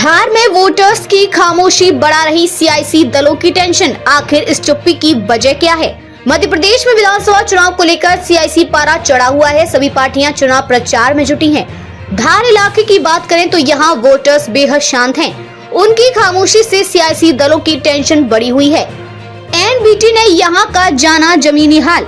धार में वोटर्स की खामोशी बढ़ा रही सियासी दलों की टेंशन। आखिर इस चुप्पी की वजह क्या है? मध्य प्रदेश में विधानसभा चुनाव को लेकर सियासी पारा चढ़ा हुआ है। सभी पार्टियां चुनाव प्रचार में जुटी हैं। धार इलाके की बात करें तो यहाँ वोटर्स बेहद शांत हैं। उनकी खामोशी से सियासी दलों की टेंशन बढ़ी हुई है। एनबीटी ने यहाँ का जाना जमीनी हाल।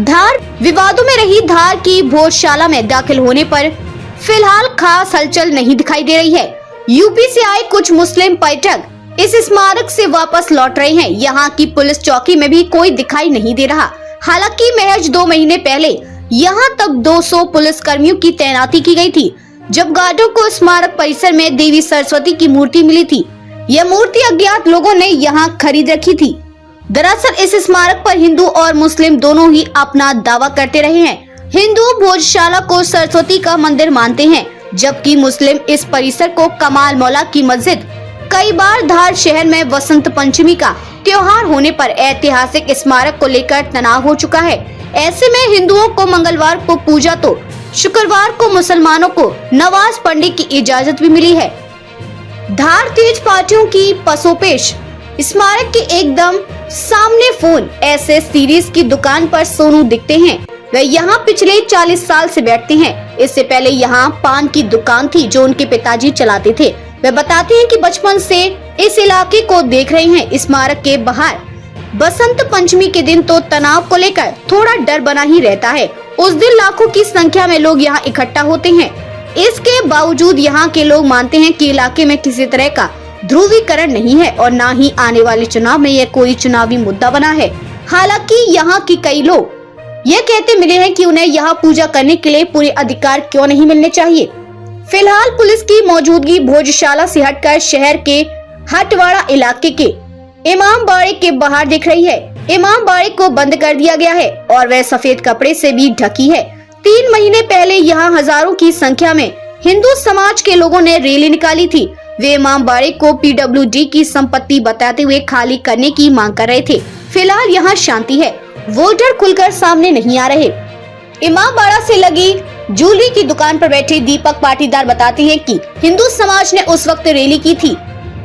धार विवादों में रही धार की भोजशाला में दाखिल होने पर फिलहाल खास हलचल नहीं दिखाई दे रही है। यूपी से आए कुछ मुस्लिम पर्यटक इस स्मारक से वापस लौट रहे हैं। यहाँ की पुलिस चौकी में भी कोई दिखाई नहीं दे रहा। हालांकि महज 2 महीने पहले यहाँ तक 200 पुलिस कर्मियों की तैनाती की गई थी, जब गार्डों को स्मारक परिसर में देवी सरस्वती की मूर्ति मिली थी। यह मूर्ति अज्ञात लोगों ने यहाँ खरीद रखी थी। दरअसल इस स्मारक पर हिंदू और मुस्लिम दोनों ही अपना दावा करते रहे हैं। हिंदू भोजशाला को सरस्वती का मंदिर मानते हैं, जबकि मुस्लिम इस परिसर को कमाल मौला की मस्जिद। कई बार धार शहर में वसंत पंचमी का त्योहार होने पर ऐतिहासिक स्मारक को लेकर तनाव हो चुका है। ऐसे में हिंदुओं को मंगलवार को पूजा तो शुक्रवार को मुसलमानों को नमाज पढ़ने की इजाजत भी मिली है। धार तेज पार्टियों की पसोपेश। स्मारक के एकदम सामने फोन ऐसे सीरीज की दुकान पर सोनू दिखते हैं। वे यहाँ पिछले 40 साल से बैठते हैं। इससे पहले यहाँ पान की दुकान थी जो उनके पिताजी चलाते थे। वे बताते हैं कि बचपन से इस इलाके को देख रहे हैं। स्मारक के बाहर बसंत पंचमी के दिन तो तनाव को लेकर थोड़ा डर बना ही रहता है। उस दिन लाखों की संख्या में लोग यहाँ इकट्ठा होते हैं। इसके बावजूद यहाँ के लोग मानते हैं कि इलाके में किसी तरह का ध्रुवीकरण नहीं है और न ही आने वाले चुनाव में यह कोई चुनावी मुद्दा बना है। हालांकि यहाँ के कई लोग ये कहते मिले हैं कि उन्हें यहाँ पूजा करने के लिए पूरे अधिकार क्यों नहीं मिलने चाहिए। फिलहाल पुलिस की मौजूदगी भोजशाला से हटकर शहर के हटवाड़ा इलाके के इमाम बाड़े के बाहर दिख रही है। इमाम बाड़े को बंद कर दिया गया है और वह सफेद कपड़े से भी ढकी है। 3 महीने पहले यहाँ हजारों की संख्या में हिंदू समाज के लोगों ने रैली निकाली थी। वे इमाम बाड़े को पीडब्ल्यूडी की संपत्ति बताते हुए खाली करने की मांग कर रहे थे। फिलहाल यहाँ शांति है। वोटर खुलकर सामने नहीं आ रहे। इमाम बाड़ा से लगी ज्वेलरी की दुकान पर बैठे दीपक पाटीदार बताते हैं कि हिंदू समाज ने उस वक्त रैली की थी,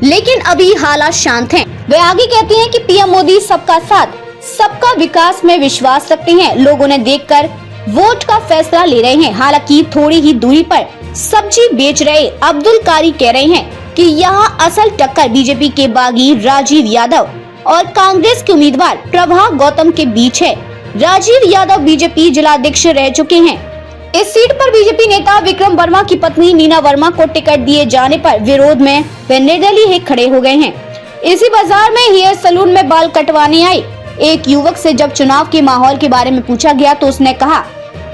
लेकिन अभी हालात शांत हैं। वे आगे कहते हैं कि पीएम मोदी सबका साथ सबका विकास में विश्वास रखते हैं। लोग उन्हें देखकर वोट का फैसला ले रहे हैं। हालांकि थोड़ी ही दूरी पर सब्जी बेच रहे अब्दुल कारी कह रहे हैं कि यहाँ असल टक्कर बीजेपी के बागी राजीव यादव और कांग्रेस के उम्मीदवार प्रभा गौतम के बीच है। राजीव यादव बीजेपी जिलाध्यक्ष रह चुके हैं। इस सीट पर बीजेपी नेता विक्रम वर्मा की पत्नी नीना वर्मा को टिकट दिए जाने पर विरोध में वे निर्दलीय खड़े हो गए हैं। इसी बाजार में हेयर सैलून में बाल कटवाने आए एक युवक से जब चुनाव के माहौल के बारे में पूछा गया तो उसने कहा,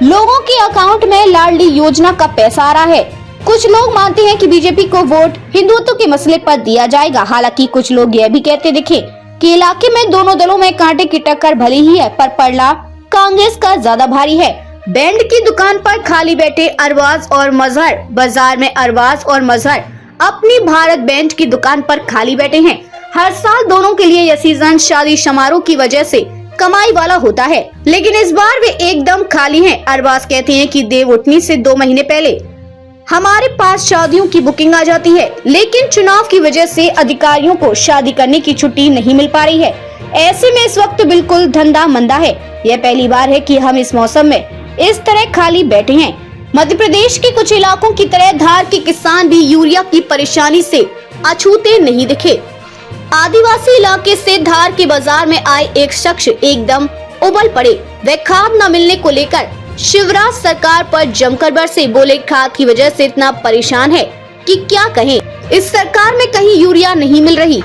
लोगों के अकाउंट में लाडली योजना का पैसा आ रहा है। कुछ लोग मानते हैं कि बीजेपी को वोट हिंदुत्व के मसले पर दिया जाएगा। हालांकि कुछ लोग यह भी कहते दिखे कि इलाके में दोनों दलों में कांटे की टक्कर भली ही है, पर पड़ला कांग्रेस का ज्यादा भारी है। बैंड की दुकान पर खाली बैठे अरबाज और मजहर। बाजार में अरबाज और मजहर अपनी भारत बैंड की दुकान पर खाली बैठे हैं। हर साल दोनों के लिए यह सीजन शादी समारोह की वजह से कमाई वाला होता है, लेकिन इस बार वे एकदम खाली हैं। अरबाज कहते हैं कि देव उठनी से 2 महीने पहले हमारे पास शादियों की बुकिंग आ जाती है, लेकिन चुनाव की वजह से अधिकारियों को शादी करने की छुट्टी नहीं मिल पा रही है। ऐसे में इस वक्त बिल्कुल धंधा मंदा है। यह पहली बार है कि हम इस मौसम में इस तरह खाली बैठे हैं। मध्य प्रदेश के कुछ इलाकों की तरह धार के किसान भी यूरिया की परेशानी से अछूते नहीं दिखे। आदिवासी इलाके से धार के बाजार में आए एक शख्स एकदम उबल पड़े। वे खाद न मिलने को लेकर शिवराज सरकार पर जमकर बरसे। बोले, खाद की वजह से इतना परेशान है कि क्या कहें। इस सरकार में कहीं यूरिया नहीं मिल रही।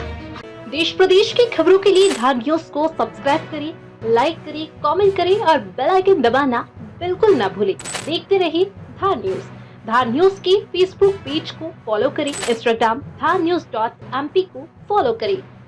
देश प्रदेश की खबरों के लिए धार न्यूज को सब्सक्राइब करें, लाइक करें, कमेंट करें और बेल आइकन दबाना बिल्कुल न भूलें। देखते रहिए धार न्यूज। धार न्यूज के फेसबुक पेज को फॉलो करें, इंस्टाग्राम धार न्यूज.mp को फॉलो करें।